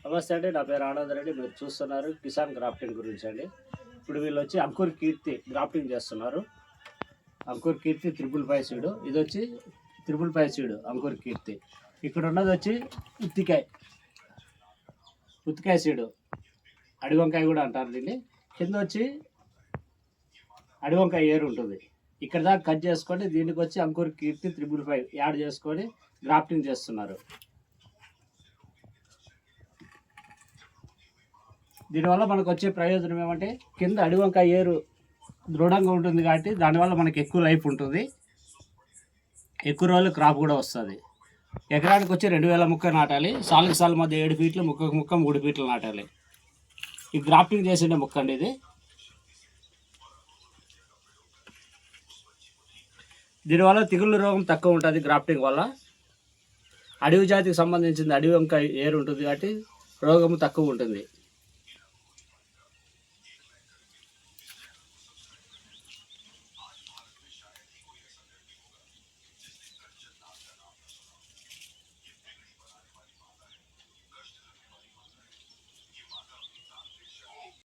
నమస్తే అండి, నా పేరు ఆనంద్ రెడ్డి. మీరు చూస్తున్నారు కిసాన్ గ్రాఫ్టింగ్ గురించి అండి. ఇప్పుడు వీళ్ళు వచ్చి అంకుర్ కీర్తి గ్రాఫ్టింగ్ చేస్తున్నారు. అంకుర్ కీర్తి 555 సీడు, ఇది వచ్చి 555 సీడు అంకుర్ కీర్తి. ఇక్కడ ఉన్నది వచ్చి ఉత్తికాయ సీడు, అడివంకాయ కూడా అంటారు దీన్ని. కింద వచ్చి అడివంకాయ ఏరు ఉంటుంది. ఇక్కడ దాకా కట్ చేసుకొని దీనికి వచ్చి అంకుర్ కీర్తి 555 యాడ్ చేసుకొని గ్రాఫ్టింగ్ చేస్తున్నారు. దీనివల్ల మనకు వచ్చే ప్రయోజనం ఏమంటే, కింద అడివంకాయ ఏరు దృఢంగా ఉంటుంది కాబట్టి దానివల్ల మనకి ఎక్కువ లైఫ్ ఉంటుంది, ఎక్కువ రోజులు క్రాప్ కూడా వస్తుంది. ఎకరానికి వచ్చి 2000 మొక్క నాటాలి. సాలుకి సాలు మధ్య 7 ఫీట్లు, ముక్కకు ముక్క 3 ఫీట్లు నాటాలి. ఈ గ్రాఫ్టింగ్ చేసిన మొక్క అండి ఇది. దీనివల్ల తెగుళ్ళ రోగం తక్కువ ఉంటుంది. గ్రాఫ్టింగ్ వల్ల అడవి జాతికి సంబంధించిన అడవి వంకాయ ఏరు ఉంటుంది కాబట్టి రోగం తక్కువ ఉంటుంది.